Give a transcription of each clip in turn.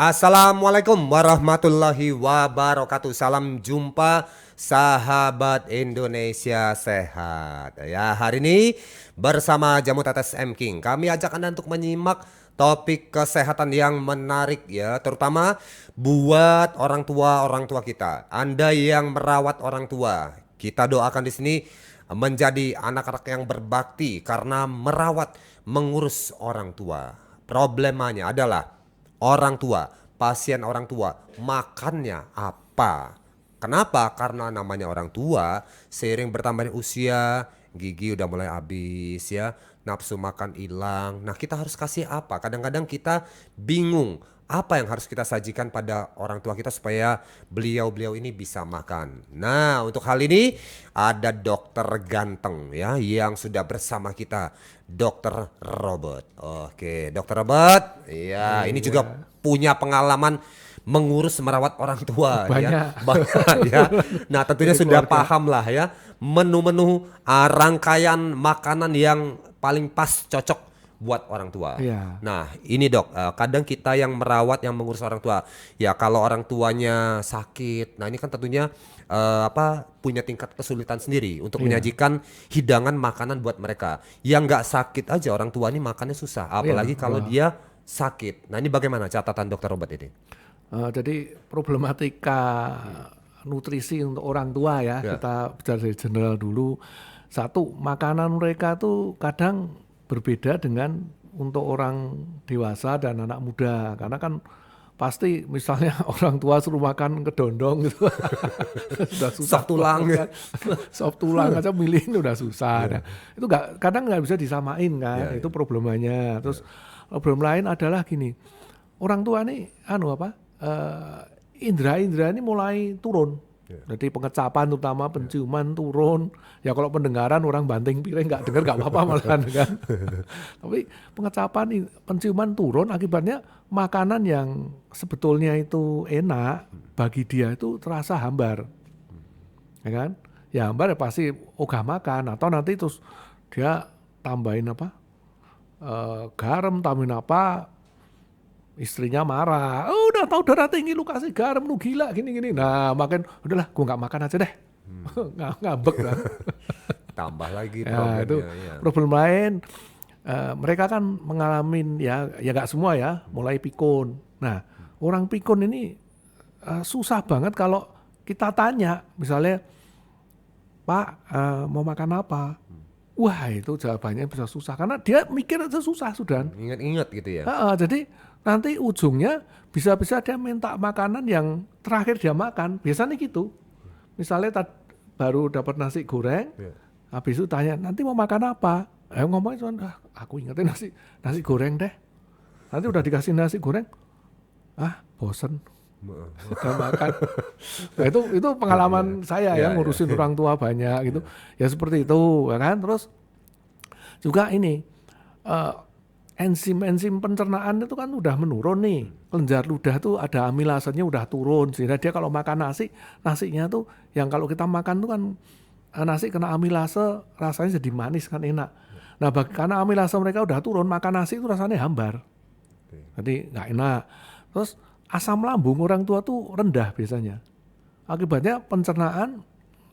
Assalamualaikum warahmatullahi wabarakatuh. Salam jumpa sahabat Indonesia sehat. Ya, hari ini bersama Jamu Tetes M King, kami ajak Anda untuk menyimak topik kesehatan yang menarik ya, terutama buat orang tua kita. Anda yang merawat orang tua, kita doakan di sini menjadi anak-anak yang berbakti karena merawat, mengurus orang tua. Problemanya adalah orang tua, pasien orang tua, makannya apa? Kenapa? Karena namanya orang tua, seiring bertambahnya usia, gigi udah mulai habis ya, nafsu makan hilang. Nah, kita harus kasih apa? Kadang-kadang kita bingung apa yang harus kita sajikan pada orang tua kita supaya beliau-beliau ini bisa makan. Nah, untuk hal ini ada dokter ganteng ya yang sudah bersama kita, Dokter Robert. Oke, Dokter Robert. Ya, ini juga Iya, punya pengalaman mengurus merawat orang tua ya. banyak. Banyak ya. Nah, tentunya Dari sudah keluarga. paham lah ya menu-menu rangkaian makanan yang paling pas cocok buat orang tua. Iya, Nah, ini Dok, kadang kita yang merawat, yang mengurus orang tua, ya kalau orang tuanya sakit, nah ini kan tentunya punya tingkat kesulitan sendiri untuk iya, menyajikan hidangan makanan buat mereka. Yang nggak sakit aja orang tua ini makannya susah, iya. apalagi kalau Wah, dia sakit. Nah, ini bagaimana catatan Dokter Robert ini? jadi problematika nutrisi untuk orang tua ya, Ya, kita bicara dari general dulu. Satu, makanan mereka tuh kadang berbeda dengan untuk orang dewasa dan anak muda. Karena kan pasti misalnya orang tua suruh makan kedondong gitu, sudah susah sop tulang. banget kan. Sop tulang aja milihin udah susah. Nah, Ya, itu kadang nggak bisa disamain kan, ya, itu ya, problemanya. ya, Terus problem lain adalah gini, orang tua nih indera-indera ini mulai turun. ya. Jadi pengecapan terutama penciuman turun. Ya kalau pendengaran orang banting piring nggak dengar nggak apa-apa malahan kan. Tapi pengecapan, penciuman turun akibatnya makanan yang sebetulnya itu enak bagi dia itu terasa hambar, ya kan? Ya hambar ya pasti ogah makan atau nanti terus dia tambahin garam, tambahin apa, istrinya marah. Oh, udah tahu darah tinggi lu kasih garam lu gila gini-gini. Nah, makin udahlah gua nggak makan aja deh. Ngambek kan. Tambah lagi Ya, itu problemnya ya. problem lain. Mereka kan mengalami ya nggak semua ya, mulai pikun. Nah, orang pikun ini susah banget kalau kita tanya, misalnya, Pak, mau makan apa? Wah, itu jawabannya bisa susah karena dia mikir aja susah sudah. Ingat-ingat gitu ya. Jadi nanti ujungnya bisa-bisa dia minta makanan yang terakhir dia makan. Biasanya gitu. Misalnya baru dapat nasi goreng, Ya. habis itu tanya, nanti mau makan apa? Ngomongnya cuma, aku ingetin nasi goreng deh. Nanti udah dikasih nasi goreng, bosen, udah makan. Nah, itu Ya, pengalaman saya ya, ya ya, ngurusin orang tua banyak gitu. ya. Ya seperti itu, ya kan? Terus juga ini, eh, enzim-enzim pencernaan itu kan udah menurun nih. Kelenjar ludah tuh ada amilasenya udah turun. Sehingga dia kalau makan nasinya tuh yang kalau kita makan tuh kan nasi kena amilase rasanya jadi manis kan enak. Nah, karena amilase mereka udah turun, makan nasi itu rasanya hambar. Oke. Jadi nggak enak. Terus asam lambung orang tua tuh rendah biasanya. Akibatnya pencernaan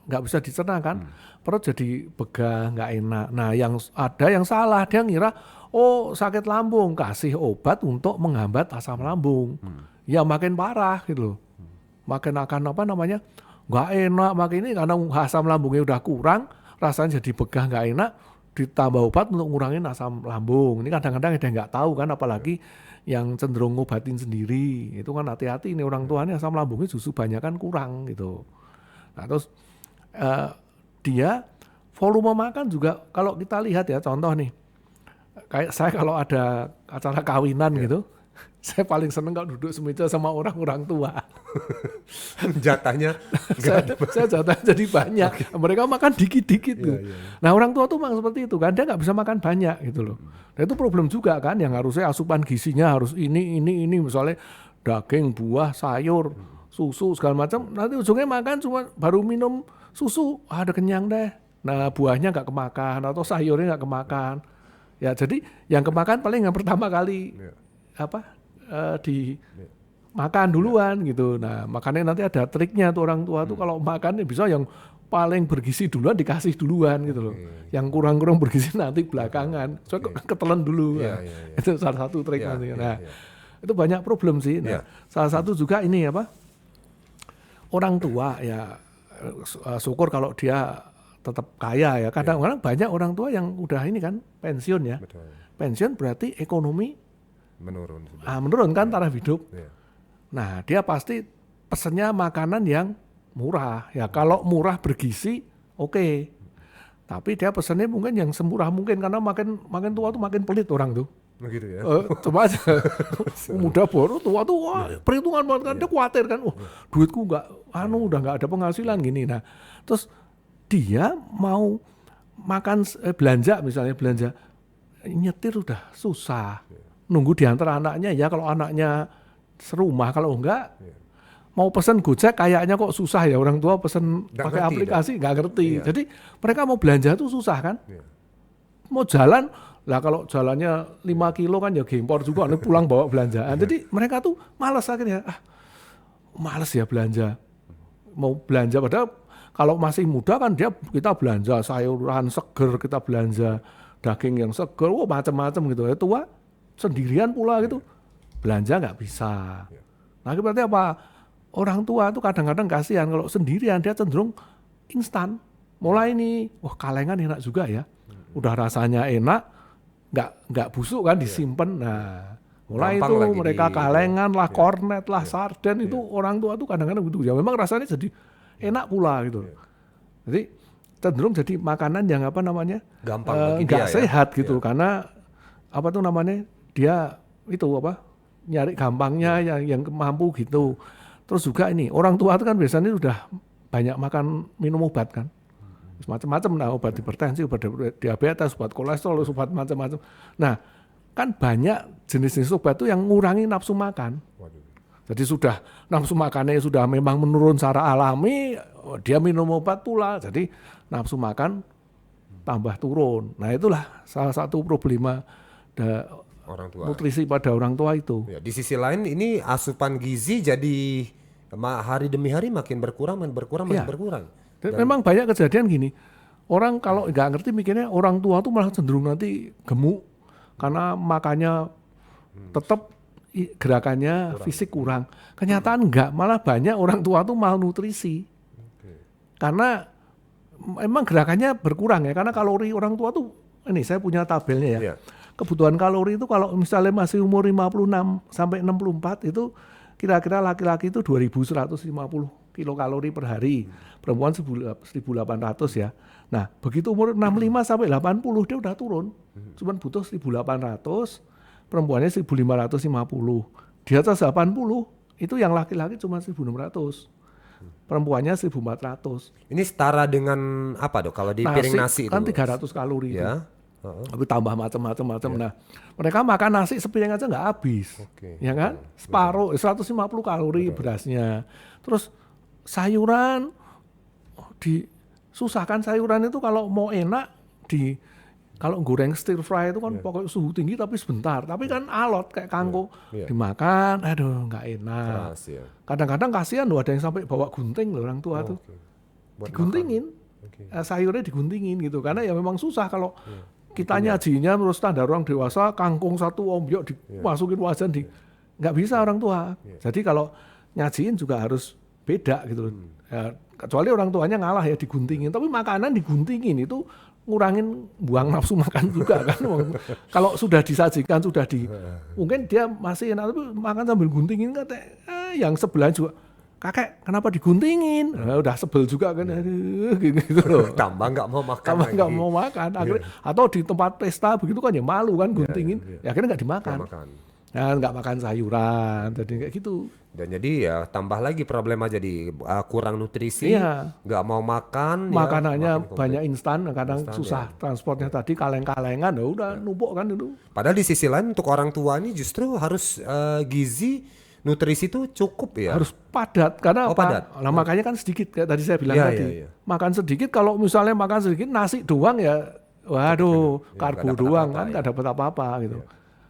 nggak bisa dicerna kan, perut jadi begah, nggak enak. Nah, ada yang salah, dia ngira, oh sakit lambung, kasih obat untuk menghambat asam lambung. Ya makin parah gitu loh. Makin akan nggak enak, makin ini karena asam lambungnya udah kurang, rasanya jadi begah nggak enak, ditambah obat untuk ngurangin asam lambung. Ini kadang-kadang ada yang nggak tahu kan, apalagi yang cenderung ngobatin sendiri. Itu kan hati-hati ini orang tuanya asam lambungnya justru banyak kan kurang gitu. Nah, terus eh, dia volume makan juga kalau kita lihat ya contoh nih, kayak saya kalau ada acara kawinan Ya. gitu, saya paling seneng kalau duduk semeja sama orang-orang tua. Jatahnya nggak saya, ada. saya jatah jadi banyak, mereka makan dikit-dikit Iya, tuh. iya, iya. Nah orang tua tuh memang seperti itu kan, dia nggak bisa makan banyak gitu loh. Nah itu problem juga kan, yang harusnya asupan gizinya harus ini, misalnya daging, buah, sayur, susu segala macam. Nanti ujungnya makan cuma baru minum susu, ada kenyang deh. Nah buahnya nggak kemakan atau sayurnya nggak kemakan. Ya jadi yang kemakan paling yang pertama kali Ya, apa di ya. makan duluan gitu. Nah, makanya nanti ada triknya tuh orang tua tuh kalau makan bisa yang paling bergizi duluan dikasih duluan gitu loh. Yang kurang-kurang bergizi nanti belakangan. Soalnya ketelan dulu. Iya, Nah, iya, iya. itu salah satu trik Iya, nanti. iya, Nah, iya. itu banyak problem sih. Nah, Iya. salah satu juga ini apa? Orang tua ya syukur kalau dia tetap kaya ya. Kadang-kadang banyak orang tua yang udah ini kan pensiun ya. Betul. Pensiun berarti ekonomi Menurun sudah. menurun kan taraf hidup. Iya. Nah, dia pasti pesennya makanan yang murah. Ya, kalau murah bergizi, oke. Tapi dia pesennya mungkin yang semurah mungkin karena makin tua tuh makin pelit orang tuh. Begitu ya. Coba aja muda baru tua tuh wah, perhitungan banget kan dia khawatir kan. Duitku udah nggak ada penghasilan gini. Nah, terus dia mau makan belanja misalnya belanja nyetir udah susah. Nunggu diantar anaknya ya kalau anaknya serumah kalau enggak mau pesen Gojek kayaknya kok susah ya orang tua pesen Nggak pakai ngerti, aplikasi nggak ngerti. Iya. Jadi mereka mau belanja tuh susah kan. Iya. Mau jalan lah kalau jalannya 5 kilo kan ya gempor juga pulang bawa belanjaan. Jadi mereka tuh malas akhirnya malas ya belanja. Mau belanja padahal kalau masih muda kan kita belanja sayuran seger, kita belanja daging yang seger, macam-macam gitu. Ya tua sendirian pula gitu. Belanja nggak bisa. Nah, berarti apa? Orang tua tuh kadang-kadang kasihan kalau sendirian dia cenderung instan. Mulai nih, wah kalengan enak juga ya. Udah rasanya enak, nggak busuk kan disimpan. Nah, mulai Gampang itu lagi mereka di- kalengan lah, kornet lah, sarden itu orang tua tuh kadang-kadang gitu. Ya memang rasanya jadi enak pula gitu. Jadi cenderung jadi makanan yang apa namanya Gampang bagi nggak dia ya. sehat gitu karena apa tuh namanya dia itu apa nyari gampangnya yang mampu gitu. Terus juga ini orang tua itu kan biasanya sudah banyak makan minum obat kan. Macam-macam nah obat hipertensi, obat diabetes, obat kolesterol, obat macam-macam. Nah, kan banyak jenis-jenis obat itu yang ngurangi nafsu makan. Waduh. Jadi sudah nafsu makannya sudah memang menurun secara alami, dia minum obat pula. Jadi nafsu makan tambah turun. Nah, itulah salah satu problema Orang tua. nutrisi pada orang tua itu. Ya, di sisi lain ini asupan gizi jadi hari demi hari makin berkurang, makin berkurang, makin Iya. berkurang. Dan memang banyak kejadian gini. Orang kalau nggak ngerti mikirnya orang tua tuh malah cenderung nanti gemuk karena makannya tetap gerakannya fisik kurang. Kenyataan enggak, malah banyak orang tua tuh malnutrisi. Karena emang gerakannya berkurang ya karena kalori orang tua tuh ini saya punya tabelnya ya. Iya. Kebutuhan kalori itu kalau misalnya masih umur 56 sampai 64 itu kira-kira laki-laki itu 2150 kilokalori per hari. Perempuan 1800 ya. Nah, begitu umur 65 sampai 80 dia udah turun. Cuman butuh 1800, perempuannya 1550. Di atas 80 itu yang laki-laki cuma 1600. Perempuannya 1400. Ini setara dengan apa dok? Kalau di piring nasi itu kan 300 kalori itu. ya. Tapi tambah macam-macam. Nah, mereka makan nasi sepiring aja nggak habis. Oke, Ya kan? Separuh, 150 kalori berasnya. Terus sayuran disusahkan sayuran itu kalau mau enak kalau goreng stir fry itu kan pokoknya suhu tinggi tapi sebentar. Tapi kan alot kayak kangkung dimakan, aduh nggak enak. Keras ya. Kadang-kadang kasihan loh ada yang sampai bawa gunting loh orang tua tuh. Oke. Buat Diguntingin. Oke. Sayurnya diguntingin gitu karena ya memang susah kalau kita nyajinya menurut standar orang dewasa kangkung satu ombyok dimasukin wajan nggak bisa orang tua. Jadi kalau nyajiin juga harus beda gitu loh. Ya, kecuali orang tuanya ngalah ya diguntingin, tapi makanan diguntingin itu ngurangin buang nafsu makan juga kan. Kalau sudah disajikan mungkin dia masih enak tapi makan sambil guntingin kan yang sebelah juga kakek kenapa diguntingin? Nah, udah sebel juga kan gitu loh. Tambah nggak mau makan. Tambah nggak lagi. mau makan akhirnya, atau di tempat pesta begitu kan ya malu kan guntingin. Ya akhirnya nggak dimakan. Nggak makan. Nah, nggak makan sayuran jadi kayak gitu. Dan jadi ya tambah lagi problema jadi kurang nutrisi, Iya. nggak mau makan, Makanannya ya, makin komplit. banyak instan, kadang susah transportnya tadi kaleng-kalengan, ya udah numpuk kan itu. Padahal di sisi lain untuk orang tua ini justru harus gizi nutrisi itu cukup ya. Harus padat karena Oh, apa? padat. Nah, makanya kan sedikit kayak tadi saya bilang Iya, tadi. iya, iya. Makan sedikit kalau misalnya makan sedikit nasi doang ya waduh, Ya, karbo nggak dapat doang apa-apa, kan ya. nggak dapat apa-apa gitu.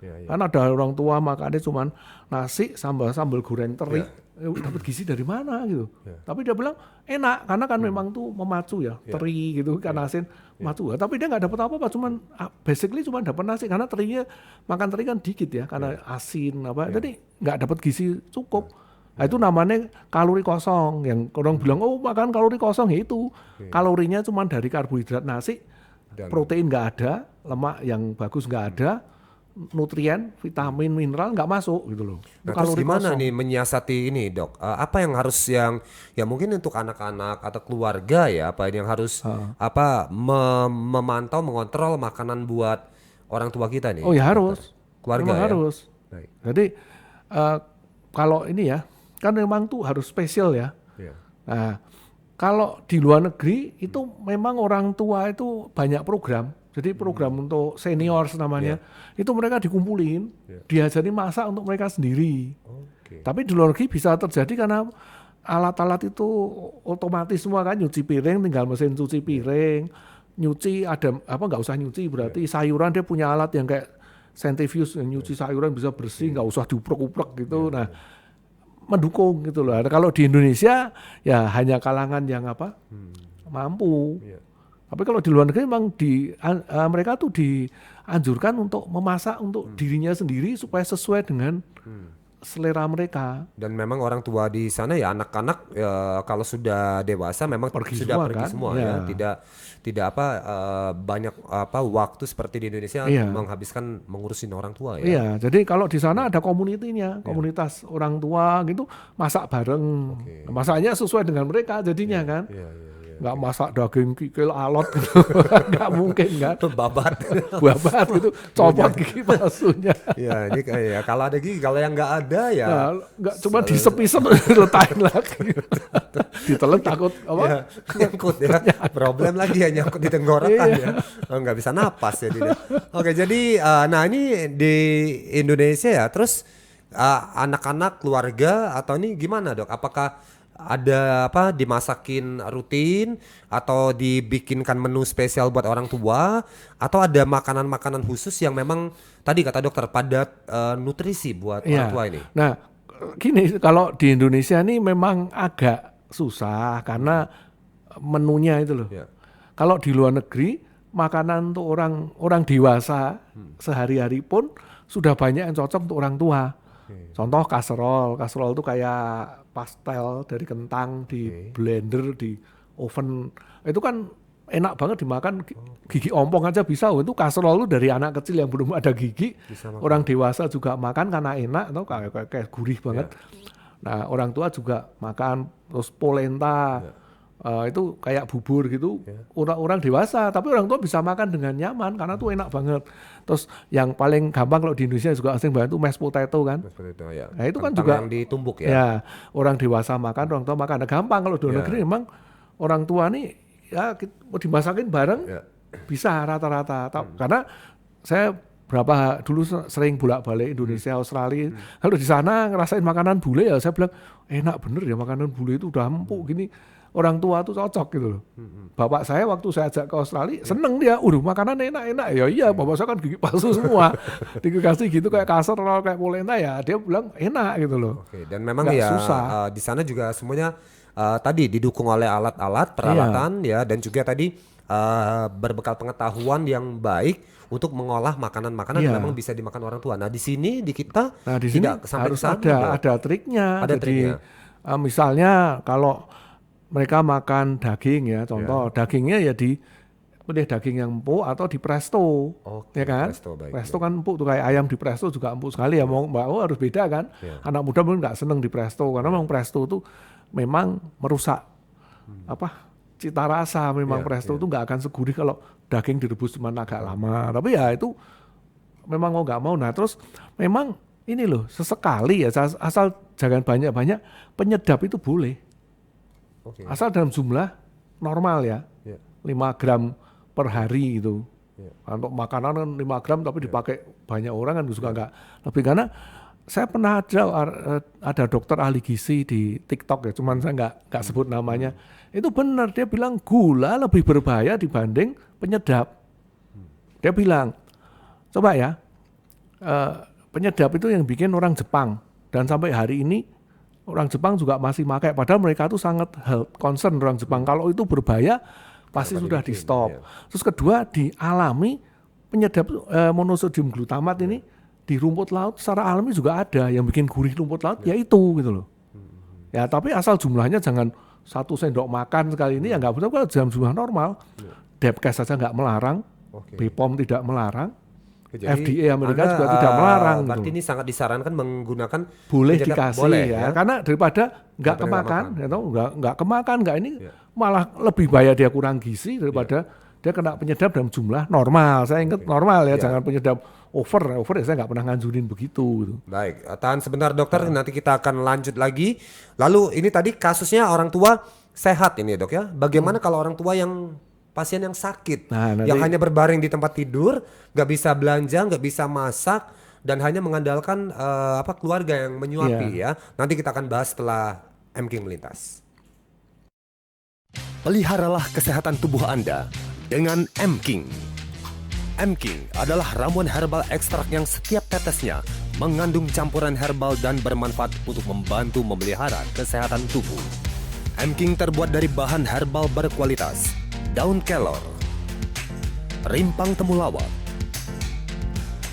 Kan ada orang tua makannya cuman nasi sambal goreng teri, dapat gizi dari mana gitu. Tapi dia bilang enak karena kan memang tuh memacu ya, teri gitu kan asin memacu. Tapi dia nggak dapat apa-apa, cuman basically cuma dapat nasi karena terinya makan teri kan dikit ya karena asin apa. Jadi nggak dapat gizi cukup. Nah, itu namanya kalori kosong. Yang orang bilang oh makan kalori kosong ya itu kalorinya cuma dari karbohidrat nasi, protein nggak ada, lemak yang bagus nggak ada. Nutrien, vitamin, mineral nggak masuk gitu loh. Nah, terus gimana nih menyiasati ini dok? Apa yang harus yang ya mungkin untuk anak-anak atau keluarga ya apa yang harus memantau mengontrol makanan buat orang tua kita nih? Oh ya harus, keluarga memang ya. harus. Baik. Jadi kalau ini ya kan memang tuh harus spesial ya. Nah kalau di luar negeri itu memang orang tua itu banyak program. Jadi program untuk senior namanya, itu mereka dikumpulin, diajarin masak untuk mereka sendiri. Tapi di luar negeri bisa terjadi karena alat-alat itu otomatis semua kan, nyuci piring tinggal mesin cuci piring, nyuci ada apa nggak usah nyuci berarti sayuran dia punya alat yang kayak centrifuge yang nyuci sayuran bisa bersih, nggak usah diuprek-uprek gitu. Nah mendukung gitu loh. Kalau di Indonesia ya hanya kalangan yang apa mampu. Tapi kalau di luar negeri memang mereka tuh dianjurkan untuk memasak untuk dirinya sendiri supaya sesuai dengan selera mereka. Dan memang orang tua di sana ya anak-anak kalau sudah dewasa memang sudah pergi semua ya. Tidak banyak waktu seperti di Indonesia menghabiskan mengurusin orang tua ya. Iya, jadi kalau di sana ada komunitas orang tua gitu masak bareng. Masaknya sesuai dengan mereka jadinya kan. Nggak masak daging kikil alot gitu, nggak mungkin kan. Babat gitu, copot gigi palsunya. Ya ini kayak kalau ada gigi, kalau yang nggak ada ya. Nah, nggak cuma disep-isep diletakin lagi. Ditelan takut apa? Ya, nyangkut ya. Problem lagi ya nyangkut di tenggorokan ya. Nggak bisa napas ya dia. Oke jadi nah ini di Indonesia ya. Terus anak-anak keluarga atau ini gimana dok? Apakah ada dimasakin rutin atau dibikinkan menu spesial buat orang tua atau ada makanan-makanan khusus yang memang tadi kata dokter padat nutrisi buat orang tua ini? Nah gini kalau di Indonesia ini memang agak susah karena menunya itu loh. Kalau di luar negeri makanan untuk orang dewasa sehari-hari pun sudah banyak yang cocok untuk orang tua. Contoh kaserol itu kayak pastel dari kentang di blender di oven itu kan enak banget dimakan gigi ompong aja bisa. Itu kaserol itu dari anak kecil yang belum ada gigi orang dewasa juga makan karena enak atau kayak gurih banget. Nah orang tua juga makan. Terus polenta itu kayak bubur gitu orang dewasa tapi orang tua bisa makan dengan nyaman karena tuh enak banget. Terus yang paling gampang kalau di Indonesia juga sering banget tuh mashed potato kan. Nah itu kan juga yang ditumbuk ya orang dewasa makan orang tua makan. Nah, gampang kalau di luar negeri memang orang tua nih ya mau dimasakin bareng bisa rata-rata karena saya dulu sering bolak-balik Indonesia Australia. Kalau di sana ngerasain makanan bule ya saya bilang enak bener ya makanan bule itu udah empuk gini. Orang tua tuh cocok gitu loh. Bapak saya waktu saya ajak ke Australia seneng dia, makanan enak-enak. Ya iya, bapak saya kan gigi palsu semua. Dikasih gitu kayak kaserol, kayak polenta ya, dia bilang enak gitu loh. Dan memang ya di sana juga semuanya tadi didukung oleh alat-alat, peralatan ya dan juga tadi berbekal pengetahuan yang baik untuk mengolah makanan-makanan yang memang bisa dimakan orang tua. Nah, di sini di kita tidak sampai harus ada triknya. Ada jadi triknya. Misalnya kalau mereka makan daging ya, contoh dagingnya ya pilih daging yang empuk atau di presto, ya kan? Presto kan empuk tuh kayak ayam di presto juga empuk sekali ya. Mau harus beda kan? Anak muda mungkin nggak seneng di presto karena memang presto tuh memang merusak cita rasa. Memang presto tuh nggak akan segurih kalau daging direbus cuma agak lama. Tapi ya itu memang mau nggak mau. Nah terus memang ini loh sesekali ya asal jangan banyak-banyak penyedap itu boleh. Asal dalam jumlah normal ya, 5 gram per hari itu. Untuk makanan kan 5 gram tapi dipakai banyak orang kan juga nggak lebih. Karena saya pernah ada dokter ahli gizi di TikTok ya, cuman saya nggak sebut namanya. Itu benar, dia bilang gula lebih berbahaya dibanding penyedap. Dia bilang, coba ya, penyedap itu yang bikin orang Jepang, dan sampai hari ini orang Jepang juga masih pakai, padahal mereka tuh sangat health concern orang Jepang. Kalau itu berbahaya pasti sudah di stop. Terus kedua, dialami penyedap monosodium glutamat ini di rumput laut secara alami juga ada yang bikin gurih rumput laut, yaitu gitu loh. Ya tapi asal jumlahnya jangan 1 sendok makan sekali ini, ya nggak betul. Kalau dalam jumlah normal, Depkes saja nggak melarang, BPOM tidak melarang, Jadi FDA Amerika juga tidak melarang. Berarti Gitu. ini sangat disarankan menggunakan Boleh penyedap, dikasih boleh, ya, karena daripada nggak Daripada kemakan, nggak atau nggak kemakan, nggak ini malah lebih bahaya, dia kurang gizi daripada dia kena penyedap dalam jumlah normal. Saya ingat normal ya, jangan penyedap over ya saya nggak pernah nganjurin begitu. Gitu. Baik, tahan sebentar dokter, nanti kita akan lanjut lagi. Lalu ini tadi kasusnya orang tua sehat ini dok ya. Bagaimana kalau orang tua yang pasien yang sakit, Nah, nanti- yang hanya berbaring di tempat tidur, nggak bisa belanja, nggak bisa masak, dan hanya mengandalkan keluarga yang menyuapi ya. Nanti kita akan bahas setelah M-King melintas. Peliharalah kesehatan tubuh Anda dengan M-King. M-King adalah ramuan herbal ekstrak yang setiap tetesnya mengandung campuran herbal dan bermanfaat untuk membantu memelihara kesehatan tubuh. M-King terbuat dari bahan herbal berkualitas, daun kelor, rimpang temulawak,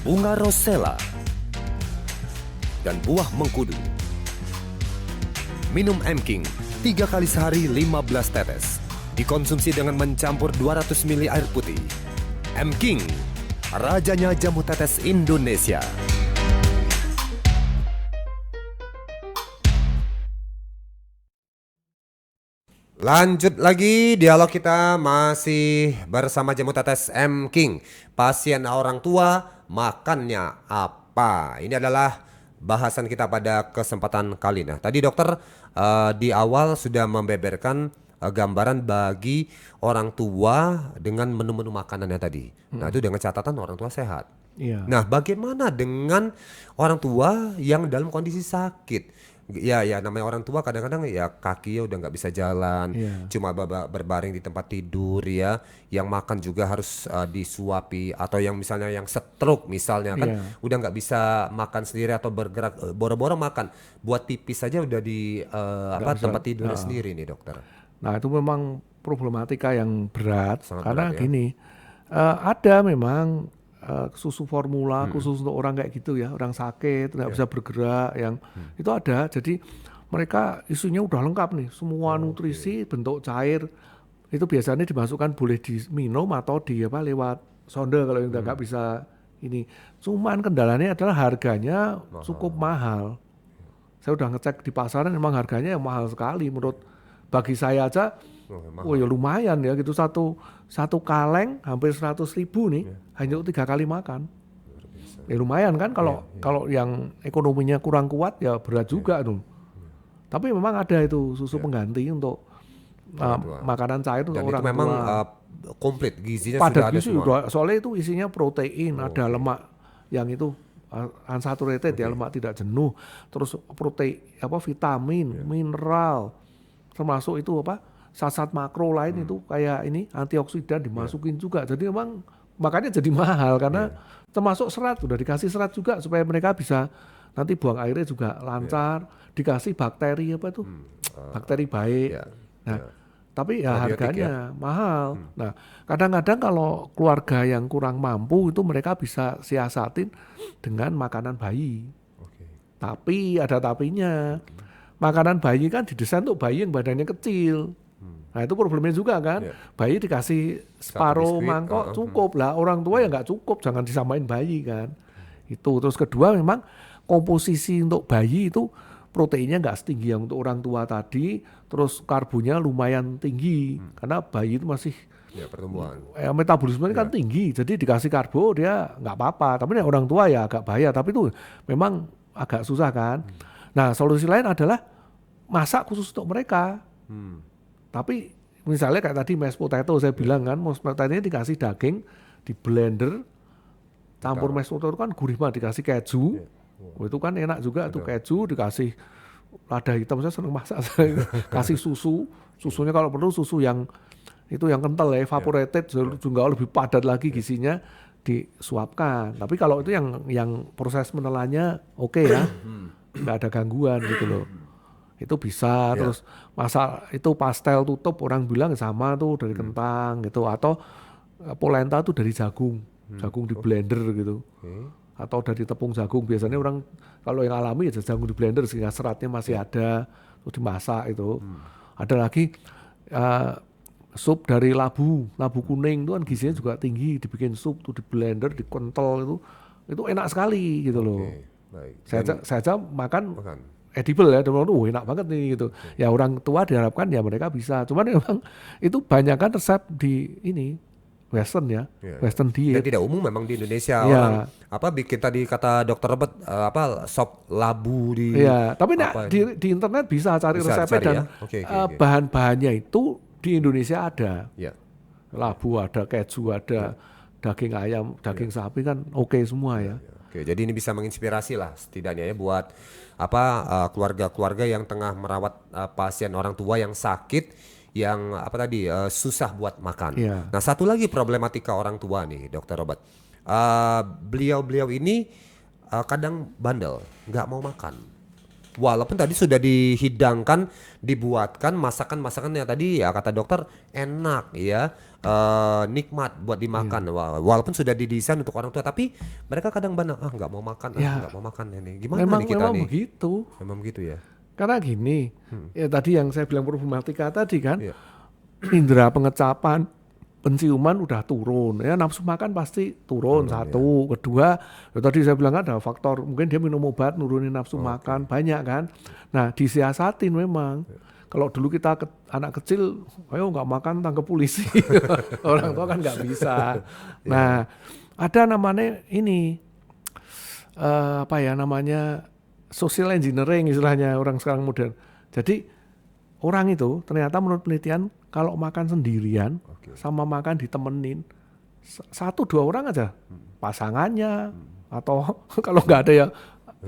bunga rosella, dan buah mengkudu. Minum M-King 3 kali sehari 15 tetes. Dikonsumsi dengan mencampur 200 ml air putih. M-King, rajanya jamu tetes Indonesia. Lanjut lagi dialog kita masih bersama jamu tetes M-King. Pasien orang tua makannya apa? Ini adalah bahasan kita pada kesempatan kali ini. Nah, tadi dokter di awal sudah membeberkan gambaran bagi orang tua dengan menu-menu makanannya tadi. Nah itu dengan catatan orang tua sehat. Iya. Nah bagaimana dengan orang tua yang dalam kondisi sakit? Ya namanya orang tua kadang-kadang ya kakinya udah nggak bisa jalan, cuma berbaring di tempat tidur ya. Yang makan juga harus disuapi, atau yang misalnya yang stroke misalnya kan udah nggak bisa makan sendiri atau bergerak, boro-boro makan buat tipis saja udah di tempat tidurnya sendiri nih dokter. Nah itu memang problematika yang berat. Sangat karena berat, ya. gini, ada memang susu formula khusus untuk orang kayak gitu ya, orang sakit nggak bisa bergerak, yang itu ada. Jadi mereka isunya udah lengkap nih, semua nutrisi bentuk cair itu biasanya dimasukkan, boleh diminum atau lewat sonde kalau yang udah nggak bisa ini. Cuman kendalanya adalah harganya cukup mahal. Saya udah ngecek di pasaran, memang harganya yang mahal sekali menurut bagi saya aja. Oh ya lumayan ya gitu, satu kaleng hampir 100.000 nih hanya untuk 3 kali makan. Ya lumayan kan, kalau yang ekonominya kurang kuat ya berat juga tuh. Tapi memang ada itu susu pengganti untuk makanan cair untuk Dan orang itu memang tua. komplit gizinya Padat sudah ada gizi semua. soalnya itu isinya protein, ada lemak yang itu unsaturated ya, lemak tidak jenuh, terus protein vitamin, mineral, termasuk itu zat-zat makro lain itu kayak ini antioksidan dimasukin juga. Jadi memang makanya jadi mahal karena termasuk serat, udah dikasih serat juga supaya mereka bisa nanti buang airnya juga lancar, dikasih bakteri bakteri baik. Nah, tapi ya Probiotik harganya mahal. Nah, kadang-kadang kalau keluarga yang kurang mampu itu mereka bisa siasatin dengan makanan bayi. Tapi ada tapinya. Makanan bayi kan didesain untuk bayi yang badannya kecil. Nah itu problemnya juga kan, bayi dikasih separuh biskuit, mangkok cukup lah, orang tua ya nggak cukup, jangan disamain bayi kan. Itu terus kedua memang komposisi untuk bayi itu proteinnya nggak setinggi yang untuk orang tua tadi, terus karbonya lumayan tinggi karena bayi itu masih Pertumbuhan. metabolisme kan tinggi, jadi dikasih karbo dia nggak apa-apa. Tapi orang tua ya agak bahaya, tapi itu memang agak susah kan. Nah solusi lain adalah masak khusus untuk mereka. Tapi misalnya kayak tadi mashed potato saya bilang kan, mashed potato ini dikasih daging, di blender, campur mashed potato kan gurih banget, dikasih keju, itu kan enak juga tuh keju, dikasih lada hitam, saya seneng masak, kasih susunya kalau perlu susu yang itu yang kental ya, evaporated, juga lebih padat lagi gizinya, disuapkan. Tapi kalau itu yang proses menelannya oke ya, nggak ada gangguan gitu loh. Itu bisa. Terus masa itu pastel tutup orang bilang sama tuh dari kentang gitu, atau polenta tuh dari jagung di blender gitu. Atau dari tepung jagung. Biasanya orang kalau yang alami ya jagung di blender sehingga seratnya masih ada, terus dimasak itu. Ada lagi sup dari labu kuning itu kan gizinya juga tinggi, dibikin sup tuh di blender, dikental itu enak sekali gitu loh. Baik. Saya aja makan edible ya, dan enak banget nih gitu. Ya orang tua diharapkan ya mereka bisa. Cuman memang itu banyak kan resep di ini Western ya, Western Dan diet. tidak umum memang di Indonesia Iya. orang apa bikin tadi kata Dokter Robert apa sop labu di Iya, tapi apa di internet bisa cari Bisa resepnya cari dan ya? Oke. bahan-bahannya itu di Indonesia ada. Ya. Labu ada, keju ada, daging ayam, daging sapi kan oke semua ya. Oke, jadi ini bisa menginspirasi lah setidaknya ya buat apa keluarga-keluarga yang tengah merawat pasien orang tua yang sakit yang apa tadi susah buat makan. Iya. Nah, satu lagi problematika orang tua nih, Dokter Robert. Beliau-beliau ini kadang bandel, nggak mau makan. Walaupun tadi sudah dihidangkan, dibuatkan masakan-masakannya tadi ya kata dokter enak ya, nikmat buat dimakan. Walaupun sudah didesain untuk orang tua, tapi mereka kadang bandel, nggak mau makan, nggak mau makan ini. Gimana Memang nih kita nih? begitu. Memang begitu ya. Karena gini, ya tadi yang saya bilang problematika tadi kan, Iya. indera pengecapan, penciuman udah turun, ya nafsu makan pasti turun satu. Kedua, ya tadi saya bilang ada faktor mungkin dia minum obat nurunin nafsu makan banyak kan. Nah disiasatin memang. Kalau dulu kita anak kecil, ayo nggak makan tangkap polisi, orang tua kan nggak bisa. Nah ada namanya ini apa ya namanya social engineering istilahnya orang sekarang modern. Jadi orang itu ternyata menurut penelitian kalau makan sendirian sama makan ditemenin 1-2 orang aja pasangannya atau kalau nggak ada ya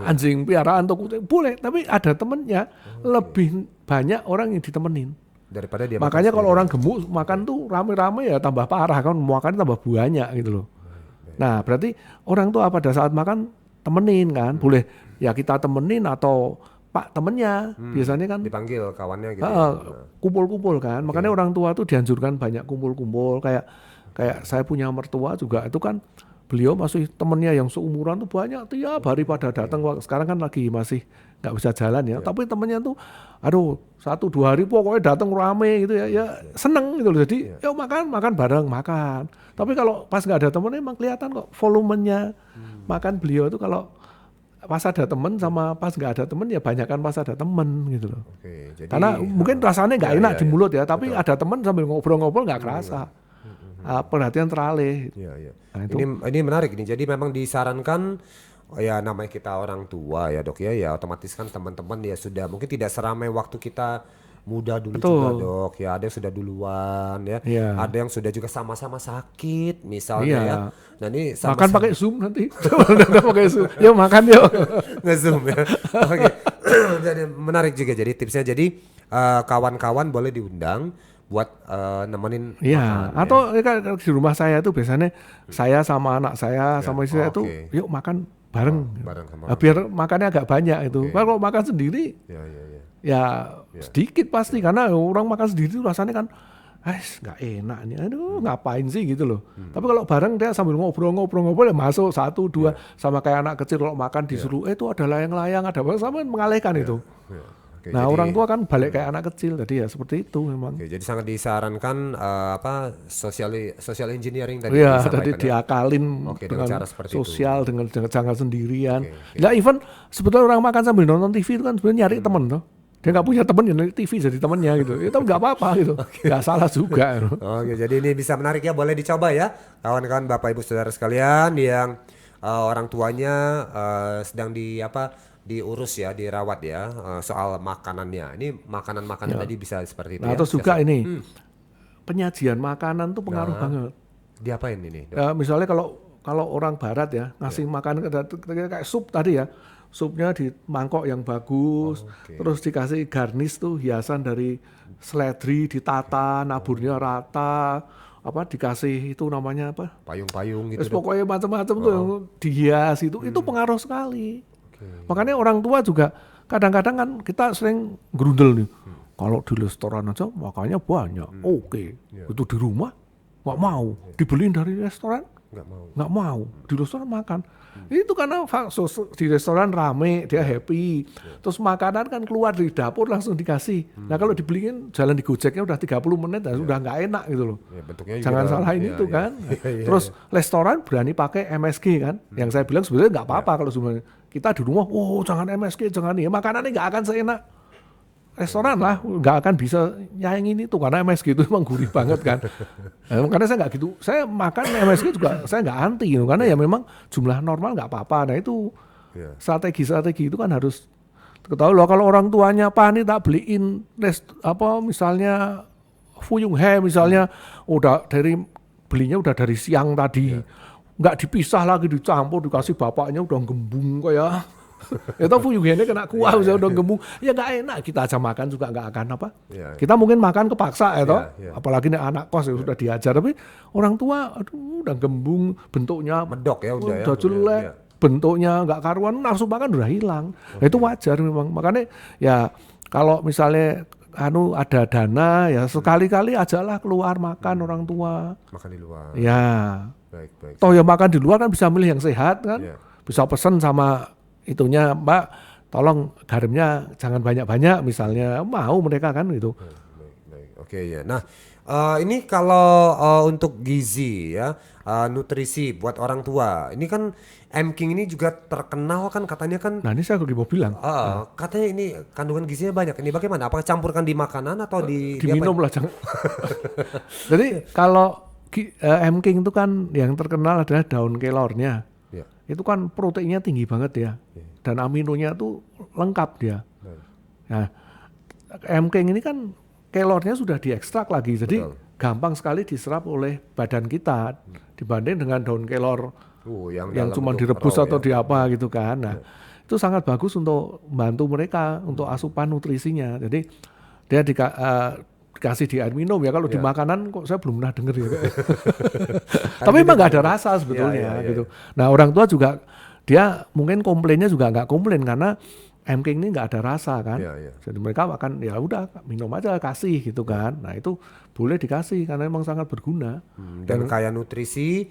anjing piaraan atau kucing boleh, tapi ada temennya lebih banyak orang yang ditemenin. Daripada dia Makanya makan kalau orang gemuk makan tuh rame-rame ya tambah parah kan, makan tambah banyak gitu loh. Nah berarti orang tuh pada saat makan temenin kan, boleh ya kita temenin atau pak temennya biasanya kan dipanggil kawannya gitu. Ya. kumpul-kumpul kan. Makanya orang tua tuh dianjurkan banyak kumpul-kumpul. Kayak saya punya mertua juga itu kan beliau masih temennya yang seumuran tuh banyak tiap hari pada datang. Sekarang kan lagi masih nggak bisa jalan ya. Tapi temennya tuh aduh 1-2 hari pokoknya datang rame gitu ya. Ya seneng gitu loh. Jadi yuk makan bareng makan. Tapi kalau pas nggak ada temennya emang kelihatan kok volumenya makan beliau itu kalau pas ada temen sama pas nggak ada temen ya banyakan pas ada temen gitu loh. Oke, jadi, Karena mungkin rasanya nggak enak di mulut ya, tapi Betul. ada temen sambil ngobrol-ngobrol nggak kerasa. Perhatian teralih. Iya. Nah, itu. Ini menarik ini. Jadi memang disarankan ya namanya kita orang tua ya dok ya otomatis kan teman-teman ya sudah mungkin tidak seramai waktu kita muda dulu Betul. juga dok ya, ada yang sudah duluan ya, Iya. ada yang sudah juga sama-sama sakit misalnya Iya. ya. Nah ini Makan pakai Zoom nanti. Udah pakai Zoom. Yuk makan yuk. nge-zoom ya. Oke. Jadi menarik juga jadi tipsnya. Jadi kawan-kawan boleh diundang buat nemenin Iya. makan, Atau ya, di rumah saya tuh biasanya saya sama anak saya sama istri saya tuh oke. yuk makan bareng. bareng sama Nah, biar makannya agak banyak itu. Kalau makan sendiri ya. ya sedikit pasti karena orang makan sendiri tuh rasanya kan nggak enak nih, aduh ngapain sih gitu loh. Tapi kalau bareng dia sambil ngobrol ya masuk 1-2 sama kayak anak kecil kalau makan disuruh itu ada layang-layang ada apa sama mengalihkan itu. Oke, Nah jadi- orang tua kan balik kayak anak kecil jadi ya seperti itu memang. Oke, jadi sangat disarankan social engineering tadi Iya, disampaikan tadi ya. diakalin Oke, dengan cara seperti itu. sosial dengan jangan sendirian. Ya even sebetulnya orang makan sambil nonton TV itu kan sebenarnya nyari temen tuh. Dia nggak punya temen ya nyari TV jadi temennya gitu. Itu nggak apa-apa gitu. Nggak salah juga. Oke, jadi ini bisa menarik ya, boleh dicoba ya, kawan-kawan, bapak ibu saudara sekalian yang orang tuanya sedang diurus ya, dirawat ya, soal makanannya. Ini makanan-makanan tadi bisa seperti itu. Nah ya. terus juga ini penyajian makanan tuh pengaruh banget. Diapain ini? Dok? Ya, misalnya kalau orang barat ya ngasih makan kayak sup tadi ya, supnya di mangkok yang bagus, terus dikasih garnish tuh hiasan dari seledri ditata, naburnya rata, dikasih itu namanya apa? Payung-payung gitu, Terus Dok. pokoknya macam-macam tuh yang dihias itu pengaruh sekali. Oke. Makanya orang tua juga kadang-kadang kan kita sering gerundel nih. Kalau di restoran aja makannya banyak, oke. Itu di rumah nggak mau, dibeliin dari restoran nggak mau, di restoran makan. Itu karena di restoran rame, dia happy. Terus makanan kan keluar dari dapur langsung dikasih. Nah kalau dibeliin jalan di Gojeknya udah 30 menit, sudah nggak enak gitu loh. Ya, bentuknya juga Jangan salahin ya, itu ya. kan. Terus restoran berani pakai MSG kan. Yang saya bilang sebenarnya nggak apa-apa kalau sebenarnya kita di rumah, jangan MSG, jangan ini. Makanannya nggak akan seenak restoran lah, nggak akan bisa nyaingin itu karena MSG itu emang gurih banget kan. Makanya saya nggak gitu, saya makan MSG juga saya nggak anti gitu, karena ya memang jumlah normal nggak apa-apa. Nah itu strategi itu kan harus ketahui loh. Kalau orang tuanya panik tak beliin misalnya Fuyung He misalnya udah belinya udah dari siang tadi, nggak dipisah lagi dicampur dikasih bapaknya udah gembung kayak ya tau Fuyung He kena kuah udah gembung, ya nggak enak, kita aja makan juga nggak akan apa. Kita mungkin makan kepaksa ya toh, apalagi nih anak kos ya sudah diajar, tapi orang tua aduh udah gembung bentuknya medok ya udah jelek. Bentuknya nggak karuan, nafsu makan udah hilang. Itu wajar memang. Makanya ya kalau misalnya ada dana ya sekali-kali ajalah keluar makan orang tua. Makan di luar. Ya. Baik. Toh ya makan di luar kan bisa milih yang sehat kan. Bisa pesen sama itunya, Mbak, tolong garamnya jangan banyak-banyak misalnya. Mau mereka kan gitu. Baik. Oke ya. Nah, ini kalau untuk gizi ya, nutrisi buat orang tua. Ini kan M-King ini juga terkenal kan katanya kan. Nah, ini saya mau bilang. Katanya ini kandungan gizinya banyak. Ini bagaimana? Apakah campurkan di makanan atau diminum lah jangan. Jadi kalau M-King itu kan yang terkenal adalah daun kelornya. Itu kan proteinnya tinggi banget ya. Dan aminonya tuh lengkap dia. Nah, M-King ini kan kelornya sudah diekstrak lagi, jadi gampang sekali diserap oleh badan kita dibanding dengan daun kelor yang cuma direbus atau di apa gitu kan. Nah, itu sangat bagus untuk membantu mereka untuk asupan nutrisinya. Jadi dia dikasih di air minum ya, kalau di makanan kok saya belum pernah dengar ya. Tapi memang nggak ada rasa sebetulnya gitu. Nah, orang tua juga dia mungkin komplainnya juga nggak komplain karena M-King ini nggak ada rasa kan, jadi mereka makan ya udah minum aja kasih gitu kan. Nah itu boleh dikasih karena memang sangat berguna. Dan kaya nutrisi,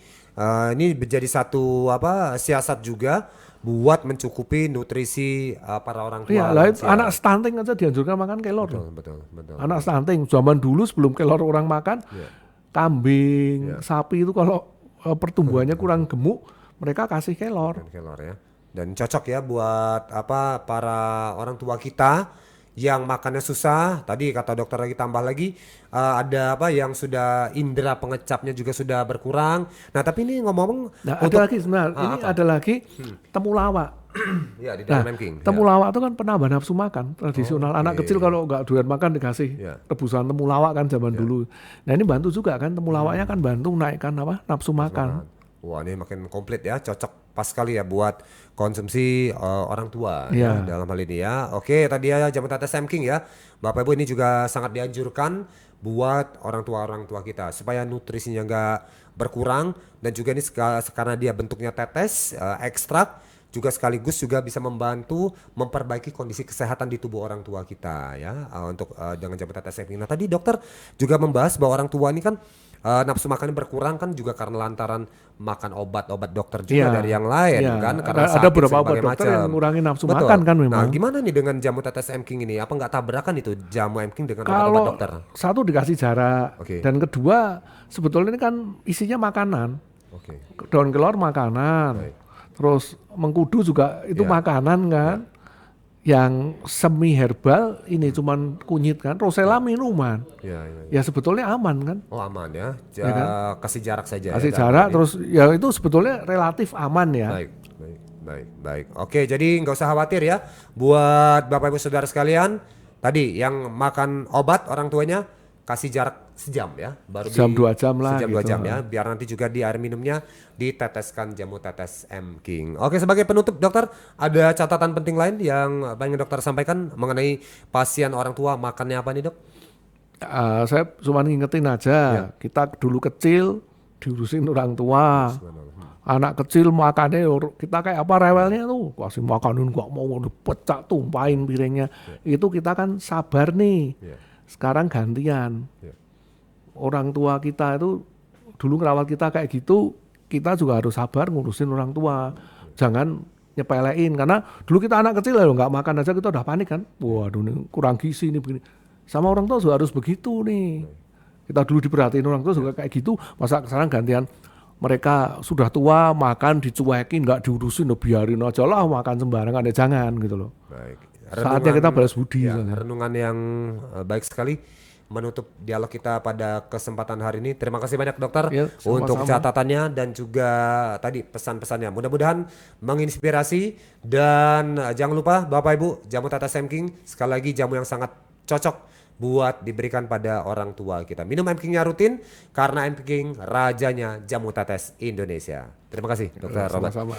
ini menjadi satu siasat juga buat mencukupi nutrisi para orang tua. Iya, anak stunting aja dianjurkan makan kelor. Betul. Anak stunting zaman dulu sebelum kelor orang makan, kambing, sapi itu kalau pertumbuhannya kurang gemuk, mereka kasih kelor. Kelor ya. Dan cocok ya buat para orang tua kita yang makannya susah. Tadi kata dokter lagi tambah lagi ada yang sudah indera pengecapnya juga sudah berkurang. Nah tapi ini ngomong-ngomong, ada lagi sebenarnya ini ada lagi temulawak. Ya, di dalam M-King. Temulawak itu kan penambah nafsu makan tradisional. Anak kecil kalau nggak doyan makan dikasih rebusan temulawak kan zaman dulu. Nah ini bantu juga kan, temulawaknya kan bantu naikkan nafsu makan. Wah ini makin komplit ya, cocok pas sekali ya buat konsumsi orang tua ya, dalam hal ini ya. Oke, tadi ya jamu tetes M-King ya. Bapak Ibu ini juga sangat dianjurkan buat orang tua kita supaya nutrisinya nggak berkurang, dan juga ini karena dia bentuknya tetes ekstrak, juga sekaligus juga bisa membantu memperbaiki kondisi kesehatan di tubuh orang tua kita ya, untuk dengan jamu tetes M-King. Nah tadi dokter juga membahas bahwa orang tua ini kan nafsu makannya berkurang kan juga karena lantaran makan obat-obat dokter juga dari yang lain kan, karena ada beberapa obat dokter yang mengurangi nafsu makan kan memang. Nah gimana nih dengan jamu tetes M-King ini, apa nggak tabrakan itu jamu M-King dengan kalau obat-obat dokter? Satu dikasih jarak, dan kedua sebetulnya ini kan isinya makanan. Daun kelor makanan, terus mengkudu juga itu makanan kan. Yang semi herbal ini cuman kunyit kan, rosella minuman. Ya sebetulnya aman kan. Oh aman ya, kan? Kasih jarak saja. Kasih jarak terus ya itu sebetulnya relatif aman ya. Baik. Oke, jadi nggak usah khawatir ya buat Bapak Ibu Saudara sekalian. Tadi yang makan obat orang tuanya kasih jarak sejam ya, baru jam 2 jam lah. Sejam 2 jam ya, biar nanti juga di air minumnya diteteskan jamu tetes M-King. Oke, sebagai penutup dokter, ada catatan penting lain yang ingin dokter sampaikan mengenai pasien orang tua makannya apa nih dok? Saya cuma ngingetin aja, kita dulu kecil diurusin orang tua. Anak kecil makannya kita kayak apa rewelnya tuh, kasih makanan gak mau pecah tumpahin piringnya. Itu kita kan sabar nih. Sekarang gantian. Orang tua kita itu dulu ngerawat kita kayak gitu, kita juga harus sabar ngurusin orang tua. Jangan nyepelein, karena dulu kita anak kecil ya nggak makan aja kita udah panik kan. Waduh nih kurang gizi nih begini. Sama orang tua juga harus begitu nih. Kita dulu diperhatiin orang tua juga kayak gitu, masa sekarang gantian. Mereka sudah tua, makan dicuekin, nggak diurusin, biarin aja lah makan sembarangan, ya jangan gitu loh. Baik. Saatnya kita balas budi. Ya, soalnya. renungan yang baik sekali menutup dialog kita pada kesempatan hari ini. Terima kasih banyak dokter Ya, sama-sama. untuk catatannya dan juga tadi pesan-pesannya. Mudah-mudahan menginspirasi dan jangan lupa Bapak Ibu, jamu tetes M-King sekali lagi jamu yang sangat cocok buat diberikan pada orang tua kita. Minum M-King-nya rutin karena M-King rajanya jamu tetes Indonesia. Terima kasih Dokter Robert. Sama-sama.